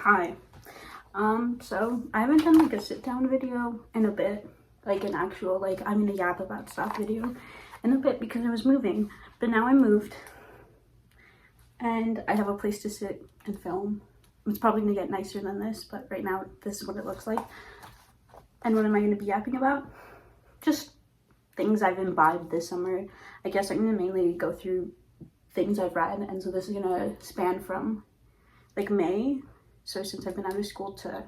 Hi. So I haven't done like a sit down video in a bit, like an actual like I'm gonna yap about stuff video in a bit because I was moving, but now I moved and I have a place to sit and film. It's probably gonna get nicer than this, but right now this is what it looks like. And what am I gonna be yapping about? Just things I've imbibed this summer. I guess I'm gonna mainly go through things I've read, and so this is gonna span from like May, so since I've been out of school, to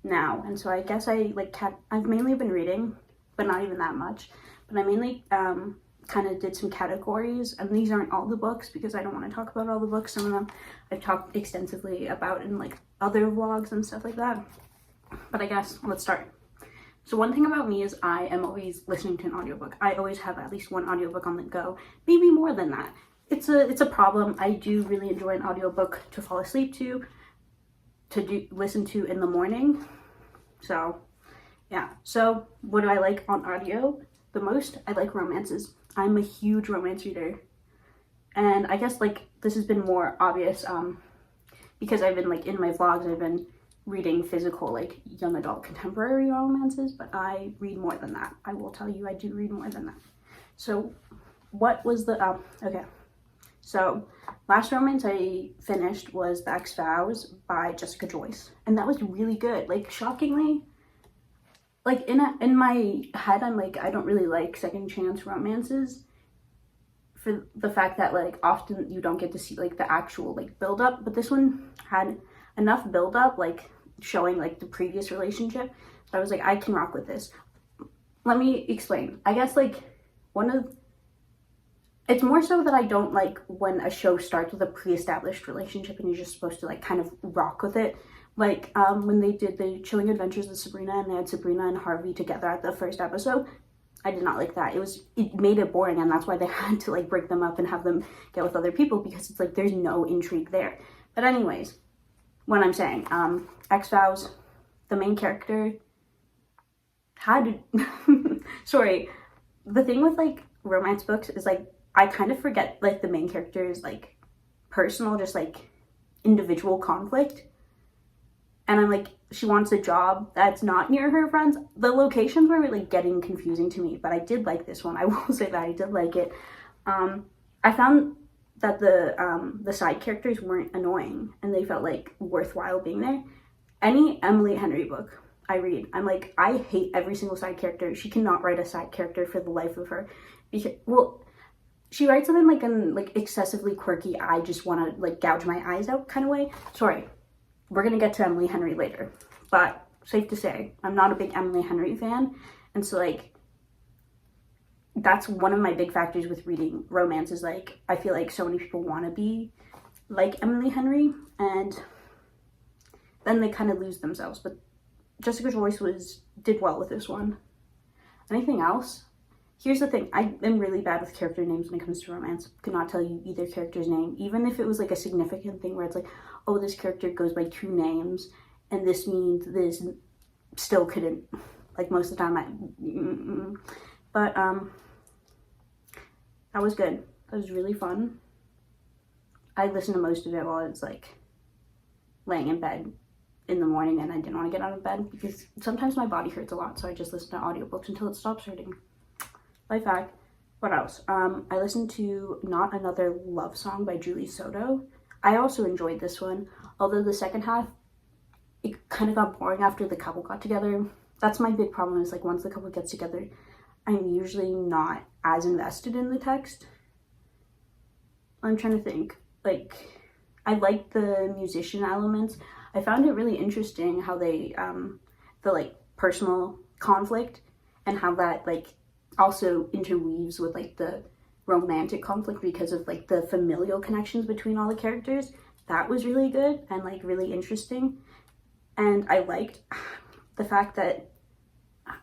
now. And so I guess I've mainly been reading, but not even that much, but I mainly kind of did some categories, and these aren't all the books because I don't want to talk about all the books. Some of them I've talked extensively about in like other vlogs and stuff like that, but I guess let's start. So one thing about me is I am always listening to an audiobook. I always have at least one audiobook on the go, maybe more than that. It's a problem. I do really enjoy an audiobook to fall asleep to listen to in the morning. So yeah, so what do I like on audio the most? I like romances. I'm a huge romance reader, and I guess like this has been more obvious because I've been like in my vlogs I've been reading physical like young adult contemporary romances, but I read more than that. I will tell you, I do read more than that. So what was the okay, so last romance I finished was The Ex-Vows by Jessica Joyce, and that was really good. Like shockingly, like in my head I'm like, I don't really like second chance romances for the fact that like often you don't get to see like the actual like build up, but this one had enough build up, like showing like the previous relationship. So I was like, I can rock with this. Let me explain. I guess like it's more so that I don't like when a show starts with a pre-established relationship and you're just supposed to like kind of rock with it. Like when they did the Chilling Adventures of Sabrina and they had Sabrina and Harvey together at the first episode, I did not like that. It made it boring, and that's why they had to like break them up and have them get with other people, because it's like there's no intrigue there. But anyways, what I'm saying, Ex-Vows, the main character had sorry, the thing with like romance books is like I kind of forget like the main character's like personal, just like individual conflict. And I'm like, she wants a job that's not near her friends. The locations were really getting confusing to me, but I did like this one. I will say that I did like it. I found that the side characters weren't annoying and they felt like worthwhile being there. Any Emily Henry book I read, I'm like, I hate every single side character. She cannot write a side character for the life of her. Because, well, she writes something like an like excessively quirky, I just want to like gouge my eyes out kind of way. Sorry, we're gonna get to Emily Henry later, but safe to say I'm not a big Emily Henry fan, and so like that's one of my big factors with reading romance is like I feel like so many people want to be like Emily Henry and then they kind of lose themselves. But Jessica Joyce did well with this one. Anything else? Here's the thing, I am really bad with character names when it comes to romance. Could not tell you either character's name, even if it was like a significant thing where it's like, oh, this character goes by 2 names and this means this, still couldn't, like most of the time but that was good. That was really fun. I listened to most of it while I was like laying in bed in the morning, and I didn't want to get out of bed because sometimes my body hurts a lot, so I just listen to audiobooks until it stops hurting. Life hack. What else? I listened to Not Another Love Song by Julie Soto. I also enjoyed this one, although the second half, it kind of got boring after the couple got together. That's my big problem, is like once the couple gets together, I'm usually not as invested in the text. I'm trying to think. Like, I liked the musician elements. I found it really interesting how they, the like personal conflict and how that like also interweaves with like the romantic conflict because of like the familial connections between all the characters. That was really good and like really interesting. And I liked the fact that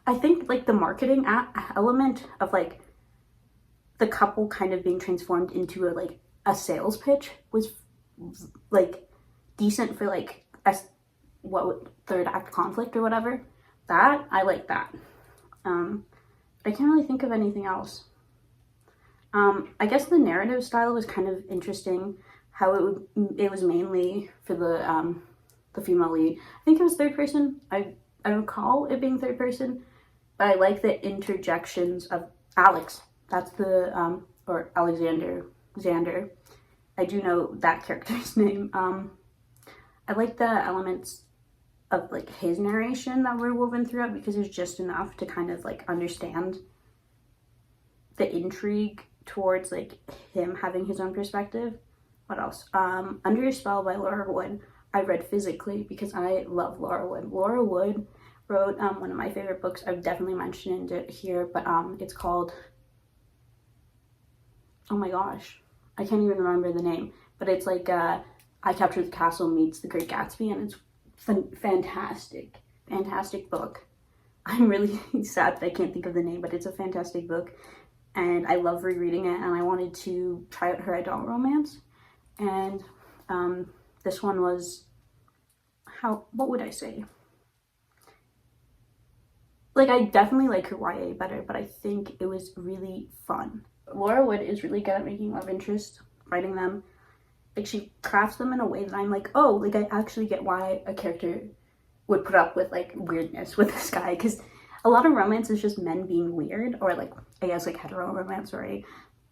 I think like the marketing element of like the couple kind of being transformed into a sales pitch was like decent for like third act conflict or whatever. That I like that. I can't really think of anything else. I guess the narrative style was kind of interesting. How it was mainly for the the female lead. I think it was third person. I recall it being third person, but I like the interjections of Alex. That's the or Alexander Xander. I do know that character's name. I like the elements of like his narration that were woven throughout, because it's just enough to kind of like understand the intrigue towards like him having his own perspective. What else? Under Your Spell by Laura Wood. I read physically because I love Laura Wood. Laura Wood wrote one of my favorite books. I've definitely mentioned it here, but it's called, oh my gosh, I can't even remember the name, but it's like I Captured the Castle meets The Great Gatsby, and it's fantastic book. I'm really sad that I can't think of the name, but it's a fantastic book, and I love rereading it, and I wanted to try out her adult romance. And this one was, what would I say? Like, I definitely like her YA better, but I think it was really fun. Laura Wood is really good at making love interests, writing them. Like, she crafts them in a way that I'm like, oh, like, I actually get why a character would put up with, like, weirdness with this guy. Because a lot of romance is just men being weird, or, like, I guess, like, hetero romance, right?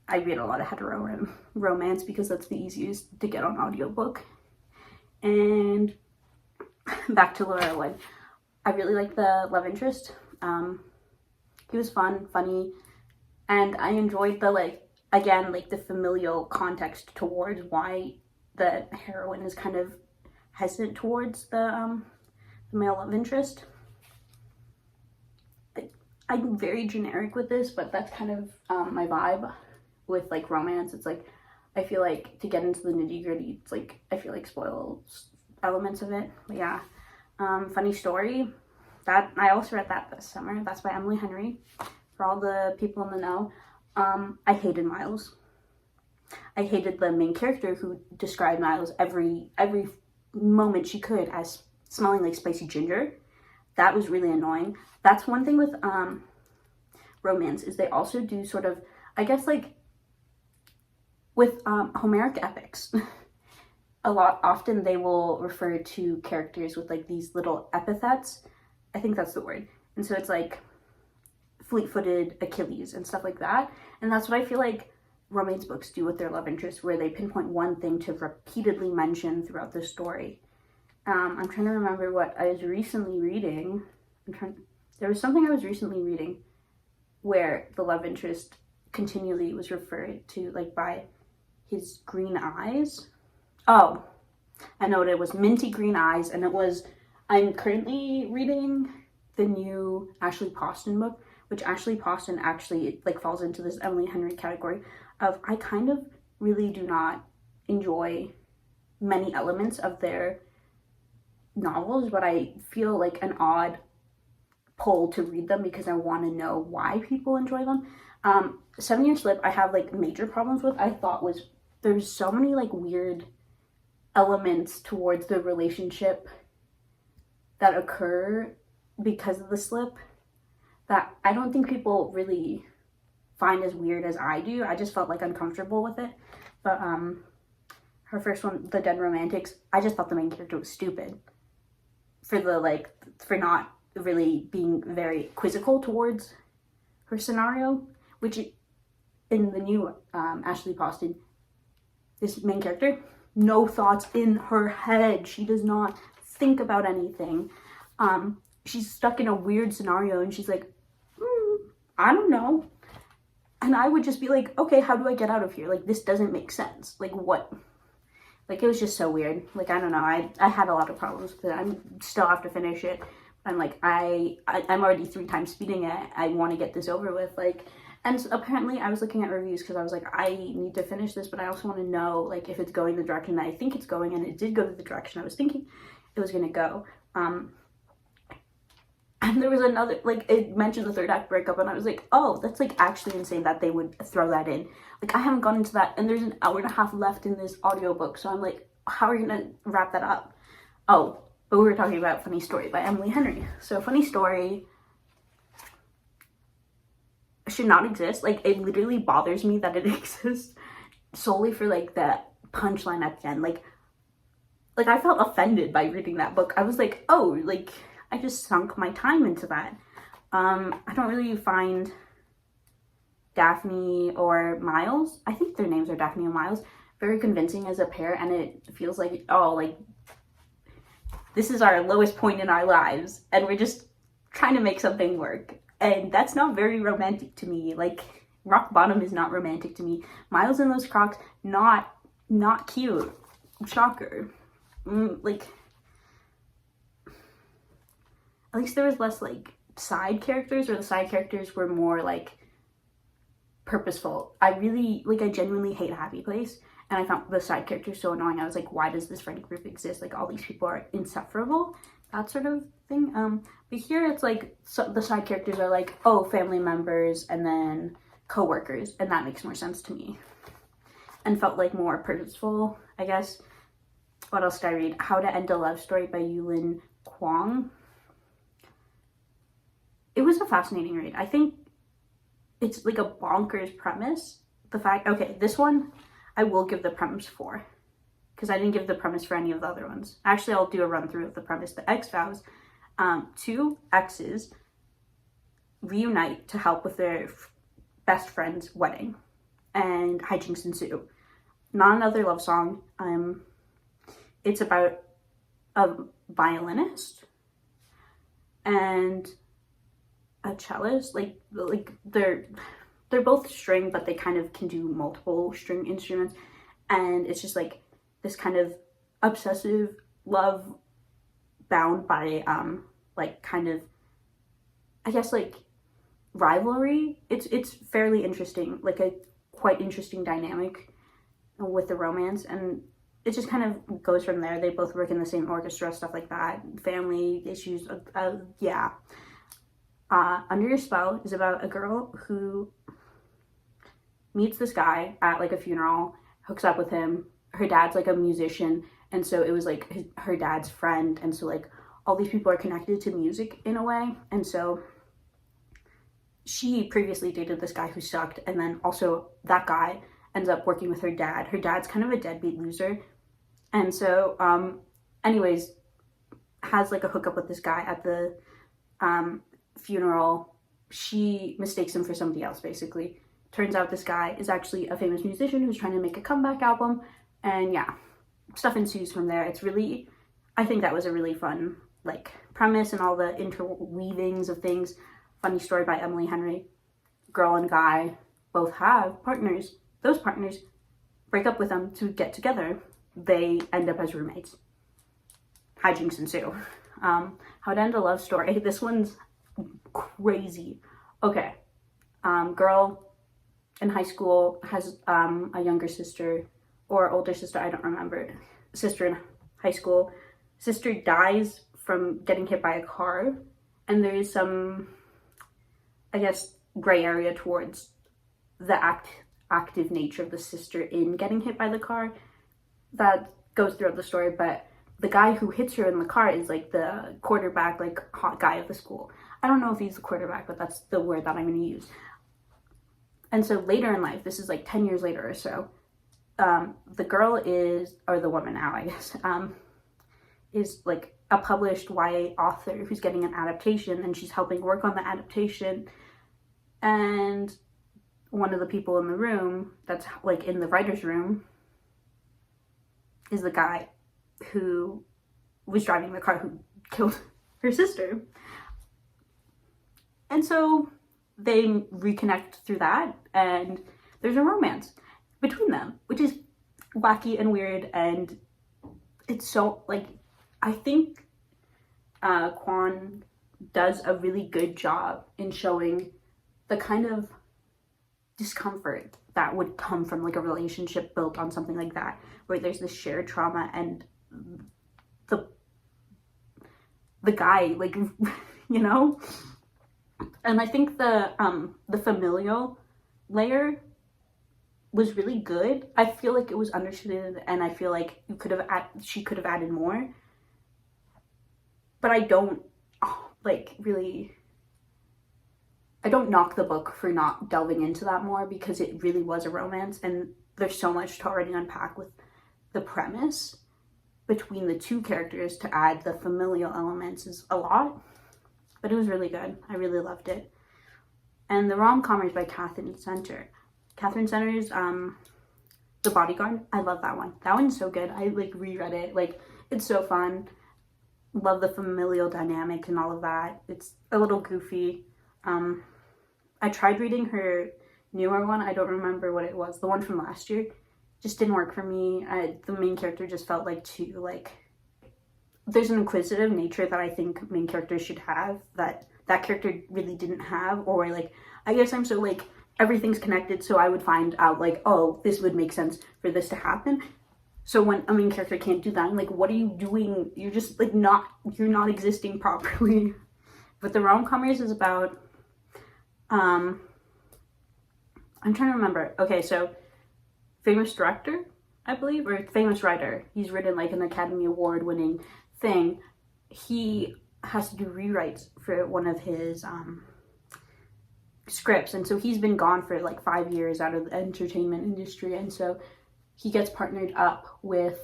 I read a lot of hetero romance because that's the easiest to get on audiobook. And back to Laura Wood. I really like the love interest. He was funny, and I enjoyed the, like, again, like, the familial context towards why the heroine is kind of hesitant towards the male love interest. I'm very generic with this, but that's kind of my vibe with, like, romance. It's like, I feel like to get into the nitty-gritty, it's like, I feel like spoils elements of it. But yeah, Funny Story, that I also read that this summer. That's by Emily Henry, for all the people in the know. I hated Miles. I hated the main character who described Miles every moment she could as smelling like spicy ginger. That was really annoying. That's one thing with romance, is they also do sort of, I guess, like with Homeric epics, often they will refer to characters with like these little epithets. I think that's the word. And so it's like fleet-footed Achilles and stuff like that. And that's what I feel like romance books do with their love interest, where they pinpoint one thing to repeatedly mention throughout the story. I'm trying to remember what I was recently reading. There was something I was recently reading where the love interest continually was referred to, like, by his green eyes. Oh, I know what it was. Minty green eyes. And it was, I'm currently reading the new Ashley Poston book, which Ashley Poston actually, like, falls into this Emily Henry category of, I kind of really do not enjoy many elements of their novels, but I feel like an odd pull to read them because I want to know why people enjoy them. 7 Year Slip, I have like major problems with. I thought there's so many like weird elements towards the relationship that occur because of the slip that I don't think people really find as weird as I do. I just felt like uncomfortable with it. But her first one, The Dead Romantics, I just thought the main character was stupid for not really being very quizzical towards her scenario, which in the new Ashley Poston, this main character, no thoughts in her head. She does not think about anything. She's stuck in a weird scenario and she's like, I don't know. And I would just be like, okay, how do I get out of here? Like, this doesn't make sense. Like, what? Like, it was just so weird. Like, I don't know. I had a lot of problems with it. I still have to finish it. I'm like, I'm already 3 times speeding it. I want to get this over with. Like, and so apparently I was looking at reviews because I was like, I need to finish this, but I also want to know, like, if it's going the direction that I think it's going, and it did go the direction I was thinking it was going to go. And there was another, like, it mentioned the third act breakup, and I was like, oh, that's, like, actually insane that they would throw that in. Like, I haven't gone into that, and there's an hour and a half left in this audiobook, so I'm like, how are you going to wrap that up? Oh, but we were talking about Funny Story by Emily Henry. So Funny Story should not exist. Like, it literally bothers me that it exists solely for, like, the punchline at the end. Like, like, I felt offended by reading that book. I was like, oh, like, I just sunk my time into that. I don't really find Daphne or Miles, I think their names are Daphne and Miles, very convincing as a pair, and it feels like, oh, like, this is our lowest point in our lives, and we're just trying to make something work. And that's not very romantic to me. Like, rock bottom is not romantic to me. Miles in those Crocs, not cute. Shocker. Like, at least there was less, like, side characters, or the side characters were more, like, purposeful. I genuinely hate Happy Place, and I found the side characters so annoying. I was like, why does this friend group exist? Like, all these people are insufferable, that sort of thing. But here it's like, so the side characters are like, oh, family members and then co-workers, and that makes more sense to me and felt like more purposeful, I guess. What else did I read? How to End a Love Story by Yulin Kwong. It was a fascinating read. I think it's like a bonkers premise. Okay, this one I will give the premise for, because I didn't give the premise for any of the other ones. Actually, I'll do a run through of the premise. The X vows, two exes reunite to help with their best friend's wedding, and hijinks ensue. Not another love song. It's about a violinist and a cellist. Like they're both string, but they kind of can do multiple string instruments, and it's just like this kind of obsessive love bound by like kind of, I guess, like rivalry. It's fairly interesting, like a quite interesting dynamic with the romance, and it just kind of goes from there. They both work in the same orchestra, stuff like that, family issues, yeah. Under Your Spell is about a girl who meets this guy at like a funeral, hooks up with him. Her dad's like a musician, and so it was like her dad's friend, and so like all these people are connected to music in a way. And so she previously dated this guy who sucked, and then also that guy ends up working with her dad. Her dad's kind of a deadbeat loser, and so anyways, has like a hookup with this guy at the funeral. She mistakes him for somebody else, basically. Turns out this guy is actually a famous musician who's trying to make a comeback album, and yeah, stuff ensues from there. It's really, I think that was a really fun like premise, and all the interweavings of things. Funny story by Emily Henry. Girl and guy both have partners. Those partners break up with them to get together. They end up as roommates. Hijinks ensue. How to End a Love Story. This one's crazy. Okay. Girl in high school has a younger sister or older sister, I don't remember. Sister in high school. Sister dies from getting hit by a car, and there is some, I guess, gray area towards the active nature of the sister in getting hit by the car that goes throughout the story. But the guy who hits her in the car is like the quarterback, like hot guy of the school. I don't know if he's the quarterback, but that's the word that I'm going to use. And so later in life, this is like 10 years later or so, the girl is, or the woman now, I guess, is like a published YA author who's getting an adaptation, and she's helping work on the adaptation. And one of the people in the room, that's like in the writer's room, is the guy who was driving the car who killed her sister. And so they reconnect through that, and there's a romance between them, which is wacky and weird, and it's so, like, I think Kwon does a really good job in showing the kind of discomfort that would come from like a relationship built on something like that, where there's this shared trauma, and the guy, like, you know. And I think the familial layer was really good. I feel like it was understated, and I feel like she could have added more. But I don't I don't knock the book for not delving into that more, because it really was a romance, and there's so much to already unpack with the premise. between the two characters to add the familial elements is a lot, but it was really good. I really loved it. And the rom-com is by Catherine Center. Catherine Center's The Bodyguard. I love that one. That one's so good. I like reread it. Like, it's so fun. Love the familial dynamic and all of that. It's a little goofy. I tried reading her newer one. I don't remember what it was. The one from last year just didn't work for me. The main character just felt like too, like, there's an inquisitive nature that I think main characters should have that character really didn't have. Or like, I guess I'm so like, everything's connected, so I would find out like, oh, this would make sense for this to happen. So when a main character can't do that, I'm like, what are you doing? You're just like you're not existing properly. But the rom-comers is about, I'm trying to remember. Okay, so famous director, I believe, or famous writer. He's written like an Academy Award winning thing. He has to do rewrites for one of his scripts, and so he's been gone for like 5 years out of the entertainment industry, and so he gets partnered up with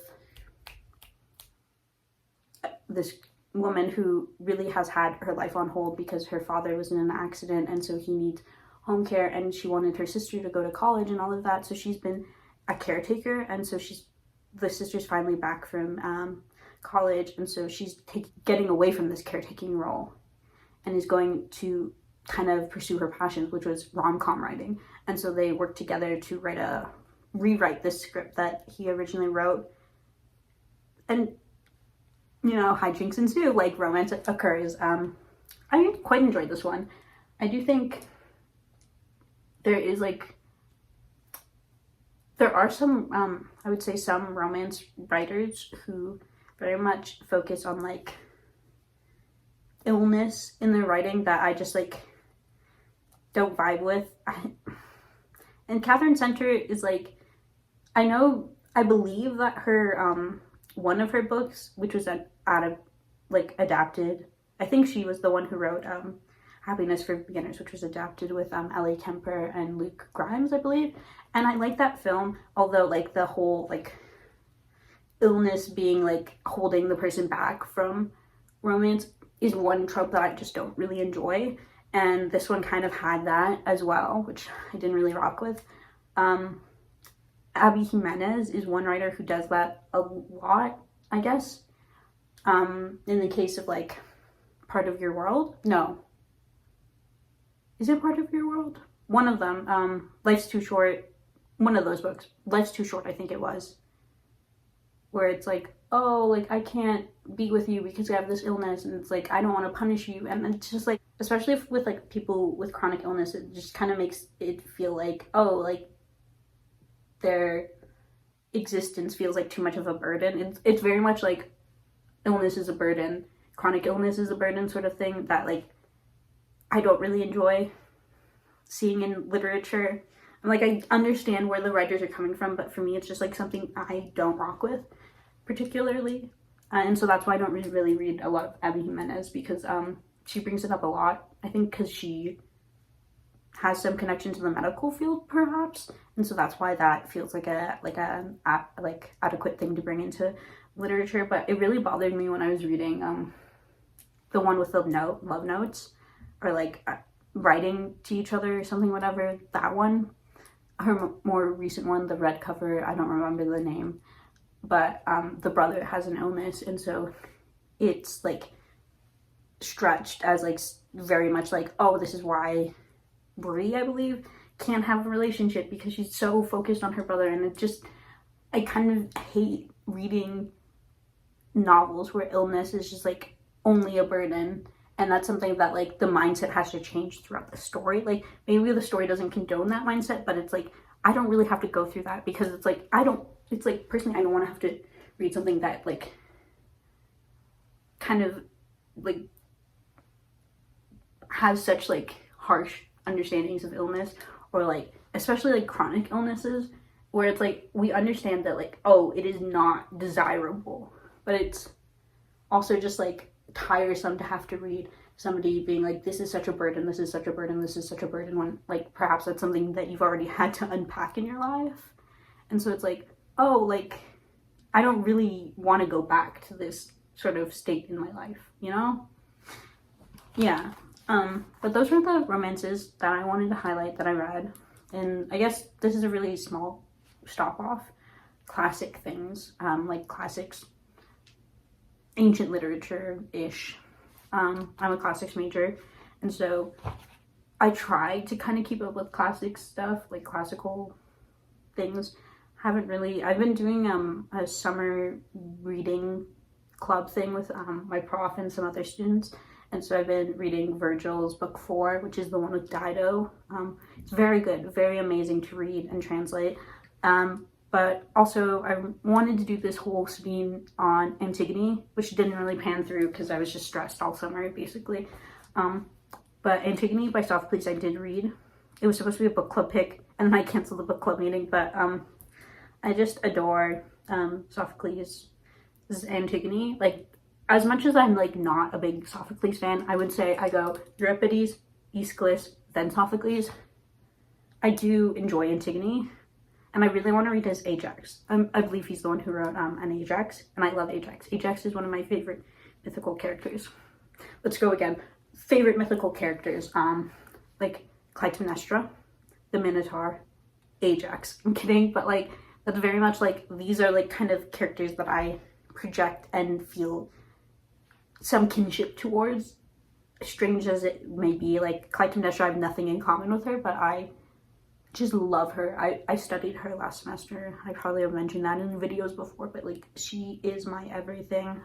this woman who really has had her life on hold because her father was in an accident, and so he needs home care, and she wanted her sister to go to college and all of that, so she's been a caretaker, and so the sister's finally back from college, and so she's getting away from this caretaking role and is going to kind of pursue her passions, which was rom-com writing. And so they worked together to rewrite this script that he originally wrote. And, you know, hijinks ensue, like romance occurs. I quite enjoyed this one. I do think there are some, I would say some romance writers who very much focus on like illness in their writing that I just like don't vibe with. And Catherine Center is like, I believe that her one of her books, which was adapted, I think she was the one who wrote Happiness for Beginners, which was adapted with Ellie Kemper and Luke Grimes, I believe. And I like that film, although like the whole like illness being like holding the person back from romance is one trope that I just don't really enjoy. And this one kind of had that as well, which I didn't really rock with. Abby Jimenez is one writer who does that a lot, I guess. In the case of like Part of Your World? No. Is it Part of Your World? One of them. Life's Too Short. One of those books. Life's Too Short, I think it was. Where it's like, oh, like, I can't be with you because I have this illness, and it's like, I don't want to punish you. And it's just like, especially with like people with chronic illness, it just kind of makes it feel like, oh, like their existence feels like too much of a burden. It's very much like illness is a burden, chronic illness is a burden sort of thing that like I don't really enjoy seeing in literature. And like, I understand where the writers are coming from, but for me it's just like something I don't rock with particularly. And so that's why I don't really read a lot of Abby Jimenez, because she brings it up a lot. I think because she has some connection to the medical field, perhaps, and so that's why that feels like a adequate thing to bring into literature. But it really bothered me when I was reading the one with the love notes, or like writing to each other or something, whatever. That one, her more recent one, the red cover, I don't remember the name, but the brother has an illness, and so it's like stretched as like very much like, oh, this is why Brie, I believe, can't have a relationship because she's so focused on her brother. And it just, I kind of hate reading novels where illness is just like only a burden, and that's something that like the mindset has to change throughout the story. Like, maybe the story doesn't condone that mindset, but it's like, I don't really have to go through that, because it's like, it's like, personally, I don't want to have to read something that like kind of like has such like harsh understandings of illness, or like especially like chronic illnesses, where it's like, we understand that like, oh, it is not desirable, but it's also just like tiresome to have to read somebody being like, this is such a burden, this is such a burden, this is such a burden, when like perhaps that's something that you've already had to unpack in your life. And so it's like, oh, like I don't really want to go back to this sort of state in my life, you know? Yeah. But those were the romances that I wanted to highlight that I read. And I guess this is a really small stop off. Classic things, like classics, ancient literature-ish. I'm a classics major, and so I try to kind of keep up with classic stuff, like classical things. Haven't really, I've been doing a summer reading club thing with my prof and some other students, and so I've been reading Virgil's book 4, which is the one with Dido. It's very good, very amazing to read and translate. But also I wanted to do this whole scene on Antigone, which didn't really pan through because I was just stressed all summer, basically. But Antigone by Sophocles I did read. It was supposed to be a book club pick, and then I canceled the book club meeting, but I just adore Sophocles' Antigone. Like, as much as I'm like not a big Sophocles fan, I would say I go Euripides, Aeschylus, then Sophocles. I do enjoy Antigone, and I really want to read his Ajax. I believe he's the one who wrote an Ajax, and I love Ajax. Ajax is one of my favorite mythical characters. Let's go again. Favorite mythical characters, like Clytemnestra, the Minotaur, Ajax. I'm kidding, but like that's very much like these are like kind of characters that I project and feel some kinship towards. Strange as it may be, like Clytemnestra, I have nothing in common with her, but I just love her. I studied her last semester. I probably have mentioned that in videos before, but like she is my everything.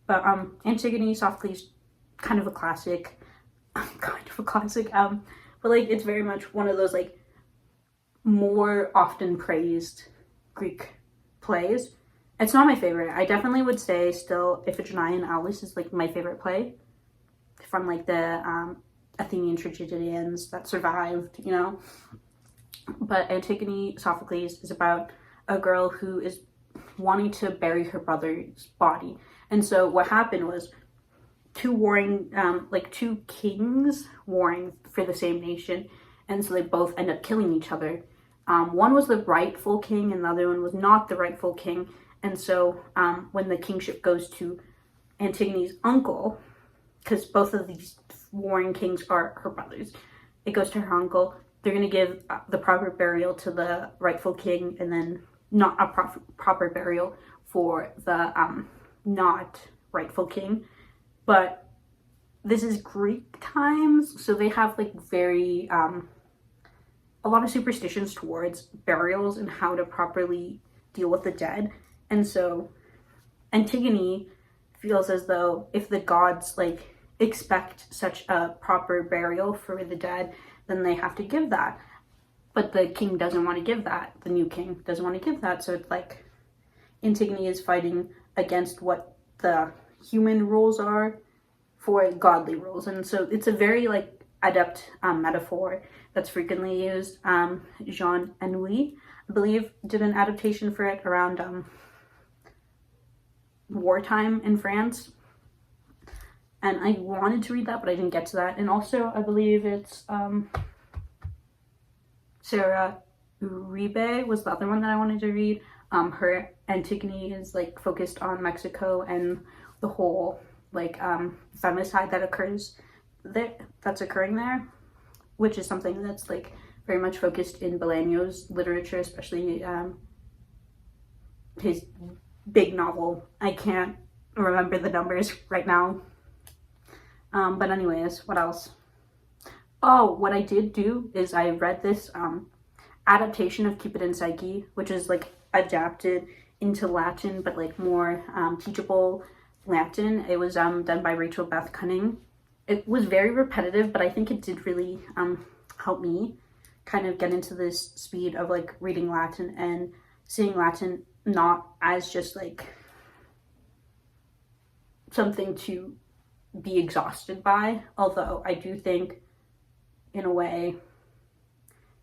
But Antigone, Sophocles, kind of a classic. But like it's very much one of those like more often praised Greek plays. It's not my favorite. I definitely would say still Iphigenia and Aulis is like my favorite play from like the Athenian tragedians that survived, you know. But Antigone, Sophocles is about a girl who is wanting to bury her brother's body. And so what happened was two kings warring for the same nation, and so they both end up killing each other. One was the rightful king and the other one was not the rightful king, and so when the kingship goes to Antigone's uncle, because both of these warring kings are her brothers, it goes to her uncle. They're going to give the proper burial to the rightful king, and then not a proper burial for the not rightful king. But this is Greek times, so they have like very a lot of superstitions towards burials and how to properly deal with the dead. And so Antigone feels as though if the gods like expect such a proper burial for the dead, then they have to give that. But the king doesn't want to give that. The new king doesn't want to give that. So it's like Antigone is fighting against what the human rules are for godly rules. And so it's a very like adept metaphor that's frequently used. Jean Anouilh, I believe, did an adaptation for it around wartime in France. And I wanted to read that, but I didn't get to that. And also, I believe it's Sarah Uribe was the other one that I wanted to read. Her Antigone is like focused on Mexico and the whole like femicide that occurs there, that's occurring there, which is something that's like very much focused in Bolaño's literature, especially his big novel. I can't remember the numbers right now. But anyways, what else? Oh, what I did do is I read this adaptation of Cupid and Psyche, which is like adapted into Latin, but like more teachable Latin. It was done by Rachel Beth Cunning. It was very repetitive, but I think it did really help me kind of get into this speed of like reading Latin and seeing Latin not as just like something to be exhausted by, although I do think in a way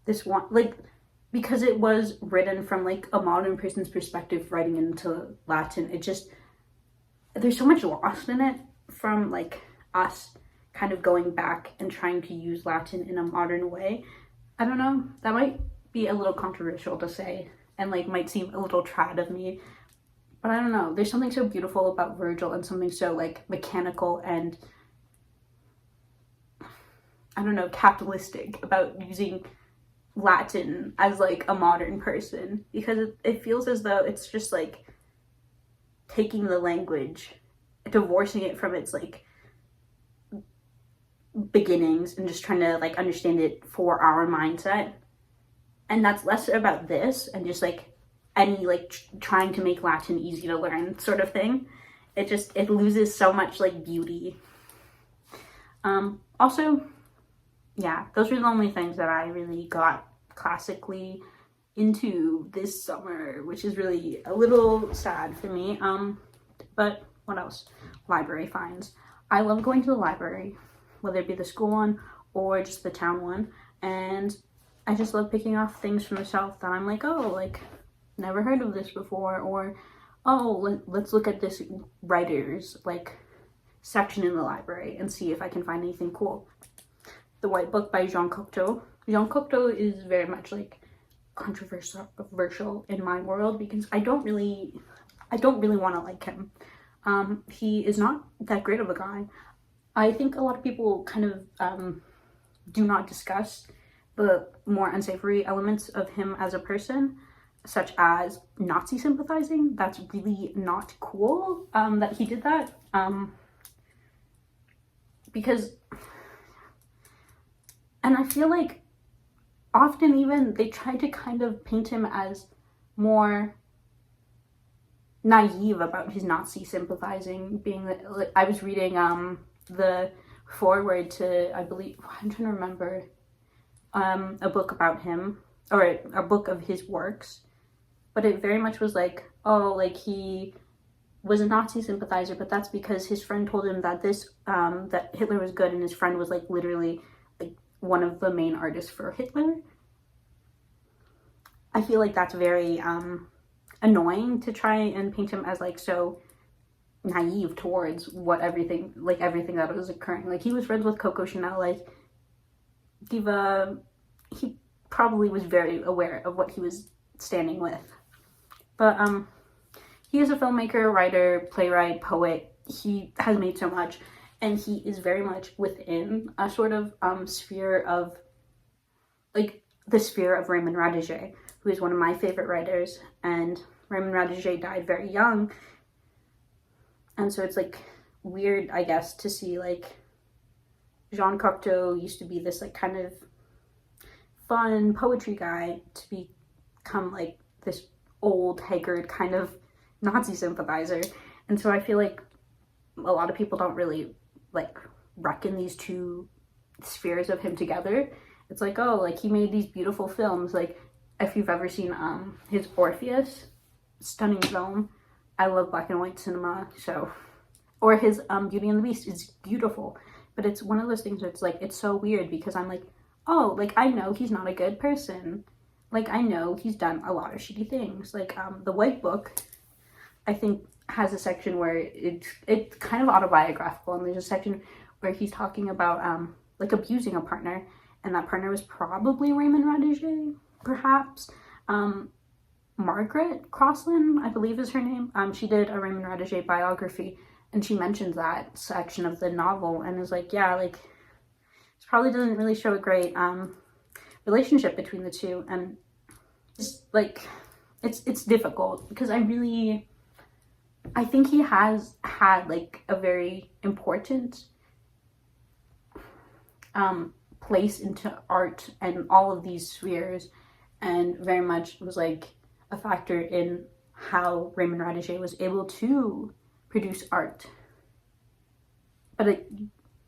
this one, like, because it was written from like a modern person's perspective writing into Latin, it just, there's so much lost in it from like us kind of going back and trying to use Latin in a modern way. I don't know, that might be a little controversial to say and like might seem a little trad of me, But I don't know, there's something so beautiful about Virgil and something so like mechanical and, I don't know, capitalistic about using Latin as like a modern person, because it feels as though it's just like taking the language, divorcing it from its like beginnings and just trying to like understand it for our mindset. And that's less about this and just like any like trying to make Latin easy to learn sort of thing. It loses so much like beauty. Also, yeah, those were the only things that I really got classically into this summer, which is really a little sad for me. But what else? Library finds. I love going to the library, whether it be the school one or just the town one, and I just love picking off things from the shelf that I'm like, oh, like, never heard of this before, or oh, let's look at this writer's like section in the library and see if I can find anything cool. The White Book by Jean Cocteau. Jean Cocteau is very much like controversial in my world because I don't really want to like him. He is not that great of a guy. I think a lot of people kind of do not discuss the more unsavory elements of him as a person, such as Nazi sympathizing. That's really not cool that he did that. Because, and I feel like often even they try to kind of paint him as more naive about his Nazi sympathizing, being that, like, I was reading the foreword to, I believe, I'm trying to remember, a book about him, or a book of his works, but it very much was like, oh, like he was a Nazi sympathizer, but that's because his friend told him that that Hitler was good, and his friend was like literally like one of the main artists for Hitler. I feel like that's very annoying to try and paint him as like so naive towards what everything that was occurring. Like, he was friends with Coco Chanel, like he probably was very aware of what he was standing with. But he is a filmmaker, writer, playwright, poet. He has made so much, and he is very much within a sort of sphere of like the sphere of Raymond Radiger, who is one of my favorite writers, and Raymond Radiger died very young. And so it's like weird, I guess, to see like Jean Cocteau used to be this like kind of fun poetry guy to become like this old, haggard kind of Nazi sympathizer. And so I feel like a lot of people don't really like reckon these two spheres of him together. It's like, oh, like he made these beautiful films. Like, if you've ever seen his Orpheus, stunning film. I love black and white cinema, so, or his Beauty and the Beast is beautiful, but it's one of those things where it's like, it's so weird because I'm like, oh, like I know he's not a good person. Like, I know he's done a lot of shitty things. Like, the White Book, I think, has a section where it's kind of autobiographical, and there's a section where he's talking about like abusing a partner, and that partner was probably Raymond Radiger, perhaps. Margaret Crosland, I believe is her name. She did a Raymond Radiger biography, and she mentions that section of the novel, and is like, yeah, like this probably doesn't really show a great relationship between the two, and it's like it's difficult because I think he has had like a very important place into art and all of these spheres, and very much was like a factor in how Raymond Radiger was able to produce art. But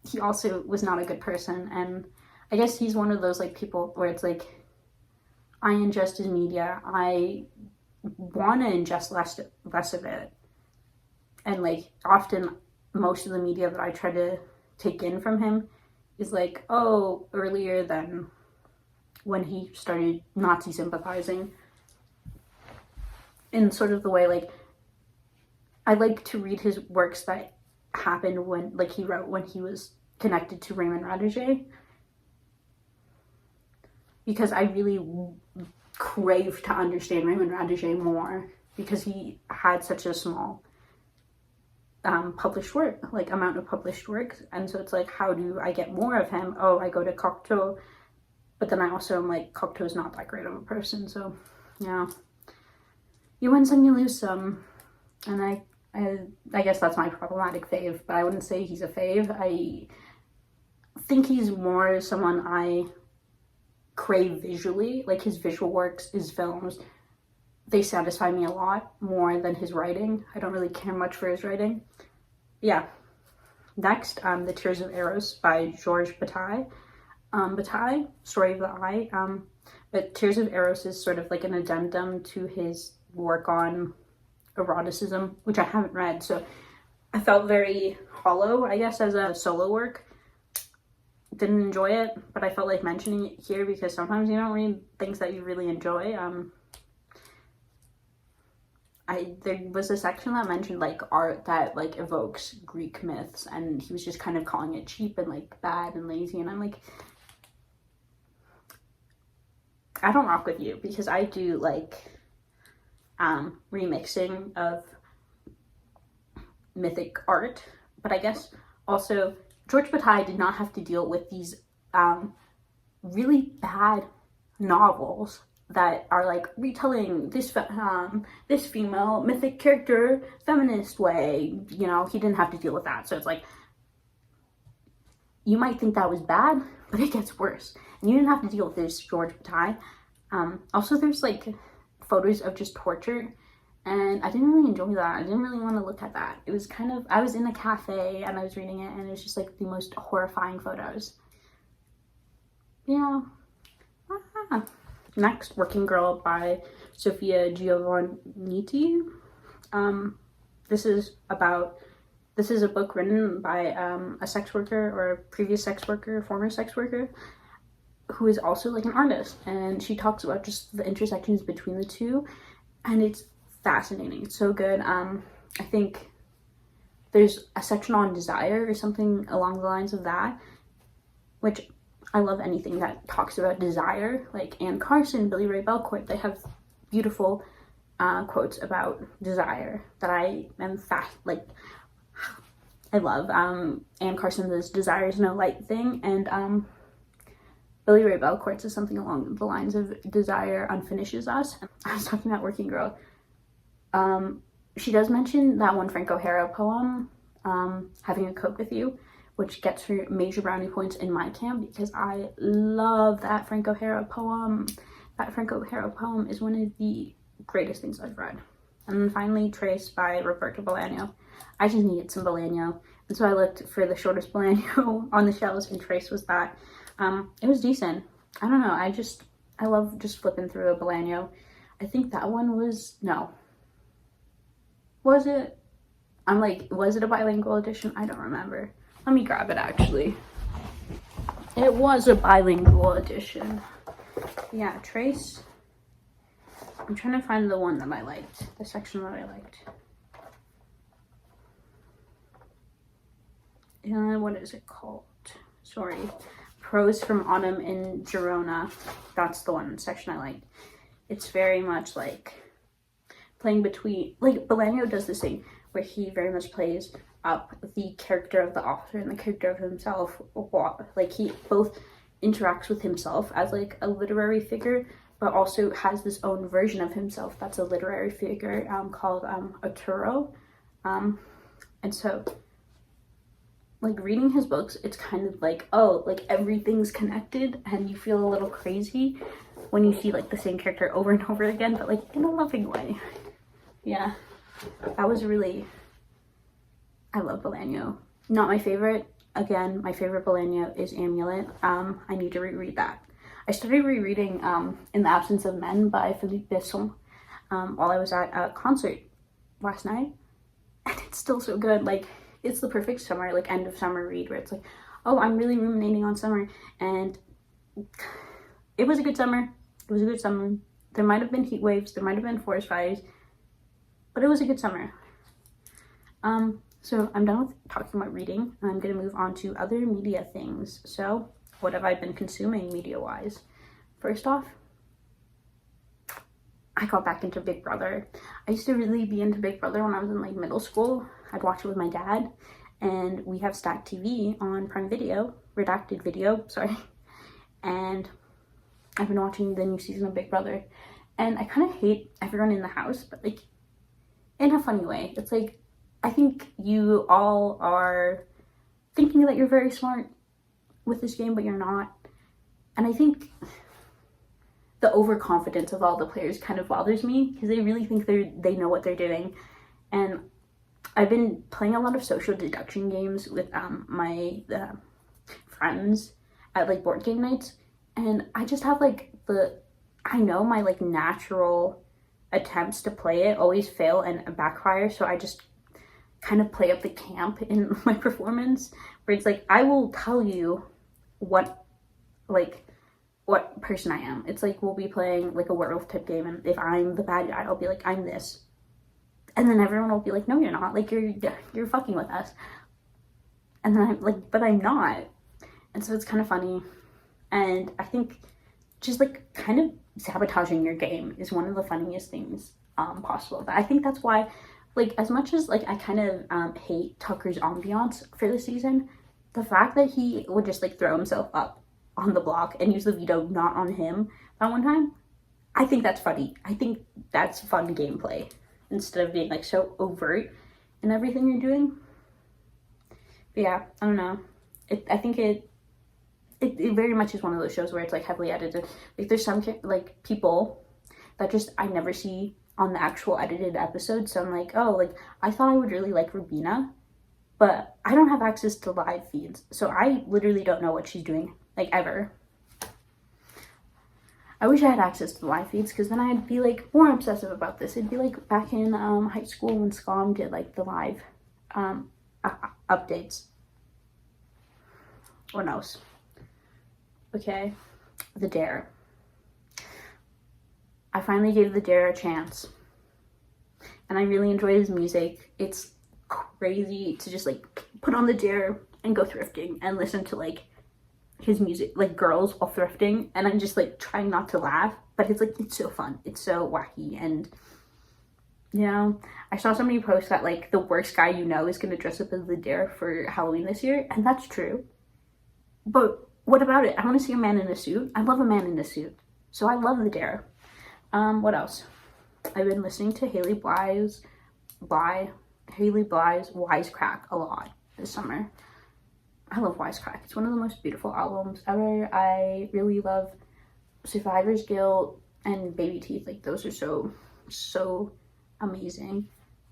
he also was not a good person, and I guess he's one of those like people where it's like, I ingest his media, I want to ingest less of it, and like often most of the media that I try to take in from him is like, oh, earlier than when he started Nazi sympathizing, in sort of the way like I like to read his works that happened when like he wrote when he was connected to Raymond Radiger, because I really crave to understand Raymond Radiger more. because he had such a small published work, like amount of published works. And so it's like, how do I get more of him? Oh, I go to Cocteau, but then I also am like, Cocteau's not that great of a person. So yeah, you win some, you lose some. And I guess that's my problematic fave, but I wouldn't say he's a fave. I think he's more someone I crave visually, like his visual works, his films, they satisfy me a lot more than his writing. I don't really care much for his writing. Yeah. Next, The Tears of Eros by Georges Bataille. Bataille, Story of the Eye. But Tears of Eros is sort of like an addendum to his work on eroticism, which I haven't read, so I felt very hollow, I guess, as a solo work. Didn't enjoy it, but I felt like mentioning it here because sometimes you don't read things that you really enjoy. There was a section that mentioned like art that like evokes Greek myths, and he was just kind of calling it cheap and like bad and lazy, and I'm like, I don't rock with you, because I do like remixing of mythic art. But I guess also Georges Bataille did not have to deal with these really bad novels that are like retelling this this female mythic character feminist way. You know, he didn't have to deal with that. So it's like, you might think that was bad, but it gets worse. And you didn't have to deal with this, Georges Bataille. Also, there's like photos of just torture, and I didn't really enjoy that. I didn't really want to look at that. It was kind of, I was in a cafe and I was reading it, and it was just like the most horrifying photos. Yeah. Next, Working Girl by Sofia Giovannitti. This is a book written by a sex worker, or a previous sex worker, former sex worker, who is also like an artist, and she talks about just the intersections between the two, and it's fascinating. It's so good. I think there's a section on desire or something along the lines of that, which I love anything that talks about desire. Like Anne Carson, Billy Ray Belcourt, they have beautiful quotes about desire that I am I love. Anne Carson's desire is no light thing, and Billy Ray Belcourt says something along the lines of desire unfinishes us. I was talking about Working Girl. She does mention that one Frank O'Hara poem, Having a Coat with You, which gets her major brownie points in my camp, because I love that Frank O'Hara poem. That Frank O'Hara poem is one of the greatest things I've read. And then finally, Trace by Roberto Bolaño. I just needed some Bolaño, and so I looked for the shortest Bolaño on the shelves, and Trace was that. It was decent. I don't know, I love just flipping through a Bolaño. I think that one was, no. Was it? I'm like, was it a bilingual edition? I don't remember. Let me grab it, actually. It was a bilingual edition. Yeah, Trace. I'm trying to find the one that I liked, the section that I liked. And what is it called? Sorry. Prose from Autumn in Girona. That's the one section I liked. It's very much like playing between, like Bolaño does this thing where he very much plays up the character of the author and the character of himself. Like he both interacts with himself as like a literary figure, but also has this own version of himself that's a literary figure called Arturo. And so like reading his books, it's kind of like, oh, like everything's connected, and you feel a little crazy when you see like the same character over and over again, but like in a loving way. Yeah, that was really, I love Bolaño. Not my favorite. Again, my favorite Bolaño is Amulet. I need to reread that. I started rereading In the Absence of Men by Philippe Besson while I was at a concert last night, and it's still so good. Like, it's the perfect summer, like end of summer read, where it's like, oh, I'm really ruminating on summer, and it was a good summer. It was a good summer. There might have been heat waves, there might have been forest fires, but it was a good summer. So I'm done with talking about reading. I'm gonna move on to other media things. So what have I been consuming media-wise? First off, I got back into Big Brother. I used to really be into Big Brother when I was in like middle school. I'd watch it with my dad, and we have Stack TV on Prime Video, redacted video, sorry. And I've been watching the new season of Big Brother, and I kind of hate everyone in the house, but like in a funny way. It's like, I think you all are thinking that you're very smart with this game, but you're not. And I think the overconfidence of all the players kind of bothers me, because they really think they know what they're doing. And I've been playing a lot of social deduction games with my friends at like board game nights, and I just have like I know my like natural attempts to play it always fail and backfire, so I just kind of play up the camp in my performance, where it's like, I will tell you what person I am. It's like, we'll be playing like a werewolf type game, and if I'm the bad guy, I'll be like, I'm this. And then everyone will be like, no, you're not. Like, you're fucking with us. And then I'm like, but I'm not. And so it's kind of funny. And I think just like kind of sabotaging your game is one of the funniest things possible. But I think that's why, like, as much as like I kind of hate Tucker's ambiance for the season, the fact that he would just like throw himself up on the block and use the veto not on him that one time, I think that's funny. I think that's fun gameplay, instead of being like so overt in everything you're doing. But yeah, I don't know. I think it very much is one of those shows where it's like heavily edited. Like, there's some like people that just I never see on the actual edited episode. So I'm like, oh, like I thought I would really like Rubina, but I don't have access to live feeds, so I literally don't know what she's doing, like, ever. I wish I had access to the live feeds, because then I'd be like more obsessive about this. It'd be like back in high school when Scom did like the live updates. What else? Okay, The Dare. I finally gave The Dare a chance, and I really enjoy his music. It's crazy to just like put on The Dare and go thrifting and listen to like his music, like girls while thrifting, and I'm just like trying not to laugh, but it's like, it's so fun, it's so wacky. And you know, I saw somebody post that like the worst guy you know is gonna dress up as The Dare for Halloween this year, and that's true. But what about it? I want to see a man in a suit. I love a man in a suit, so I love The Dare. What else? I've been listening to Haley Blythe's Wisecrack a lot this summer. I love Wisecrack. It's one of the most beautiful albums ever. I really love Survivor's Guilt and Baby Teeth. Like, those are so amazing.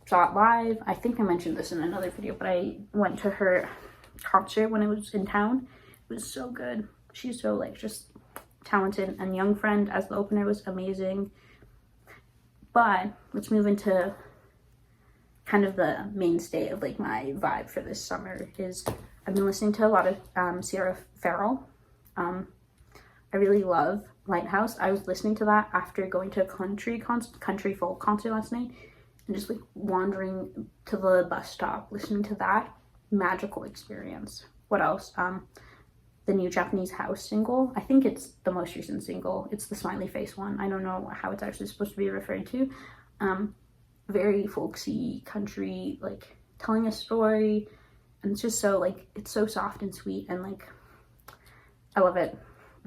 Saw it live. I think I mentioned this in another video, but I went to her concert when I was in town. It was so good. She's so like just talented, and Young Friend as the opener was amazing. But let's move into kind of the mainstay of like my vibe for this summer. Is I've been listening to a lot of Sierra Farrell. I really love Lighthouse. I was listening to that after going to a country folk concert last night, and just like wandering to the bus stop, listening to that. Magical experience. What else? The new Japanese House single. I think it's the most recent single. It's the smiley face one. I don't know how it's actually supposed to be referred to. Very folksy country, like telling a story, and it's just so like, it's so soft and sweet, and like I love it.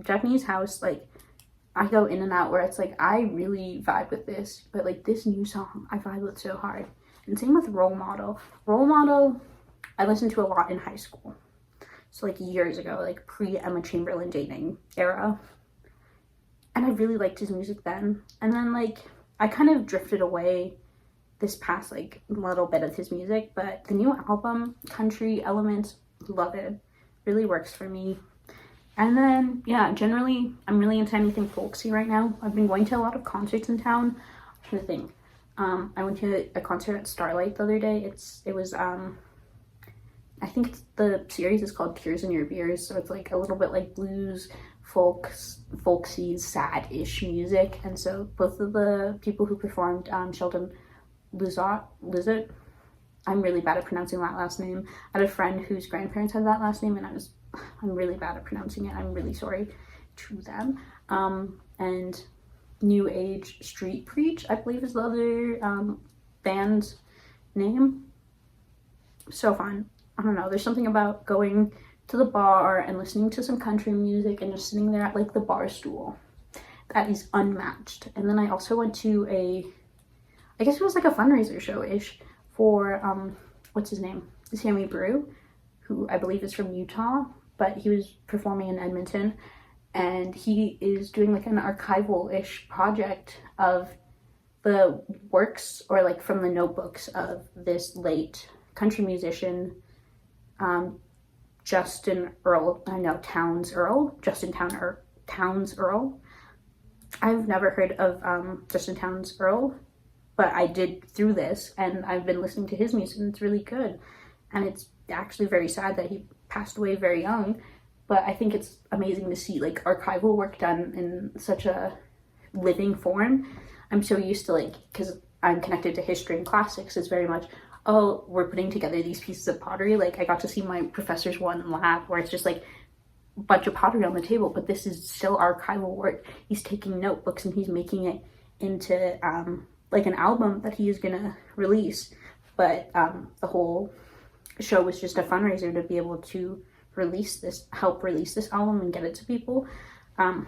Japanese House, like I go in and out where it's like I really vibe with this, but like this new song I vibe with so hard. And same with Role Model. Role Model I listened to a lot in high school. So like years ago, like pre-Emma Chamberlain dating era. And I really liked his music then. And then like I kind of drifted away this past like little bit of his music, but the new album, Country Elements, love it. Really works for me. And then yeah, generally I'm really into anything folksy right now. I've been going to a lot of concerts in town. I'm trying to think. I went to a concert at Starlight the other day. It was I think the series is called Tears in Your Beers, so it's like a little bit like blues, folksy, sad-ish music. And so both of the people who performed, Sheldon Lizotte, I'm really bad at pronouncing that last name. I had a friend whose grandparents had that last name, and I'm really bad at pronouncing it. I'm really sorry to them. And New Age Street Preach, I believe is the other band's name. So fun. I don't know, there's something about going to the bar and listening to some country music and just sitting there at like the bar stool that is unmatched. And then I also went to I guess it was like a fundraiser show-ish for what's his name, Sammy Brew, who I believe is from Utah, but he was performing in Edmonton, and he is doing like an archival-ish project of the works, or like from the notebooks of this late country musician, Justin Earl, Townes Earl. I've never heard of Justin Townes Earl, but I did through this, and I've been listening to his music, and it's really good. And it's actually very sad that he passed away very young, but I think it's amazing to see like archival work done in such a living form. I'm so used to, like, because I'm connected to history and classics, it's very much, oh, we're putting together these pieces of pottery. Like, I got to see my professor's one lab where it's just like a bunch of pottery on the table, but this is still archival work. He's taking notebooks and he's making it into like an album that he is gonna release. But the whole show was just a fundraiser to be able to help release this album and get it to people. And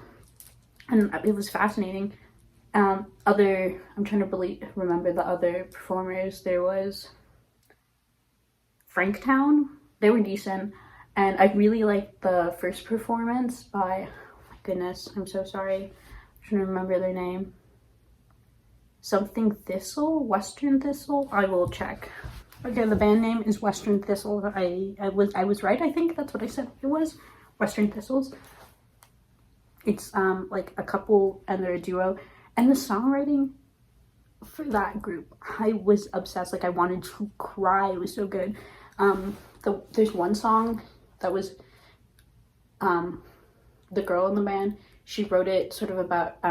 it was fascinating. I'm trying to remember the other performers. There was Franktown. They were decent, and I really liked the first performance by, oh my goodness, I'm so sorry, I'm trying to remember their name. Something Thistle, Western Thistle. I will check. Okay, the band name is Western Thistle. I was right. I think that's what I said. It was Western Thistles. It's like a couple and they're a duo, and the songwriting for that group, I was obsessed. Like, I wanted to cry. It was so good. There's one song that was the girl in the band. She wrote it sort of about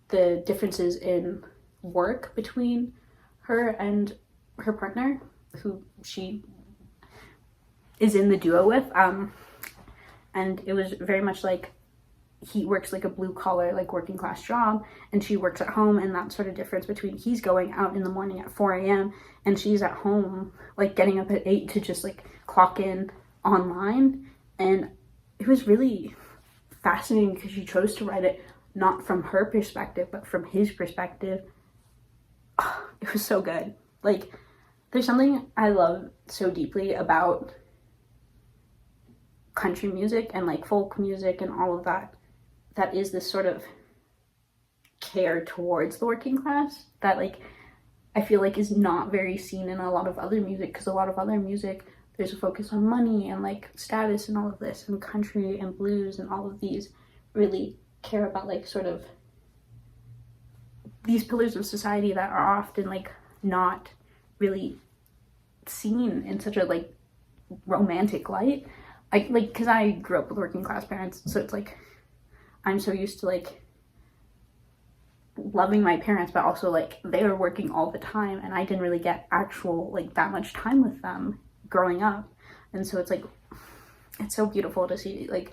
the differences in work between her and her partner, who she is in the duo with, and it was very much like he works like a blue collar, like working class job, and she works at home, and that sort of difference between he's going out in the morning at 4 a.m. and she's at home like getting up at 8 to just like clock in online. And it was really fascinating because she chose to write it not from her perspective but from his perspective. Oh, it was so good. Like, there's something I love so deeply about country music and like folk music and all of that, that is this sort of care towards the working class that, like, I feel like is not very seen in a lot of other music, because a lot of other music, there's a focus on money and like status and all of this, and country and blues and all of these really care about like sort of these pillars of society that are often like not really seen in such a like romantic light. Because I grew up with working class parents, so it's like I'm so used to like loving my parents, but also like they were working all the time, and I didn't really get actual like that much time with them growing up. And so it's like, it's so beautiful to see like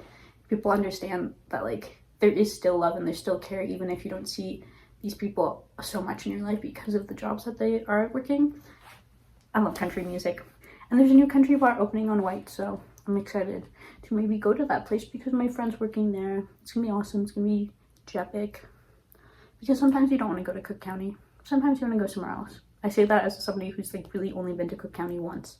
people understand that like there is still love and there's still care, even if you don't see these people so much in your life because of the jobs that they are working. I love country music, and there's a new country bar opening on White, so I'm excited to maybe go to that place because my friend's working there. It's gonna be awesome. It's gonna be epic. Because sometimes you don't want to go to Cook County. Sometimes you want to go somewhere else. I say that as somebody who's like really only been to Cook County once.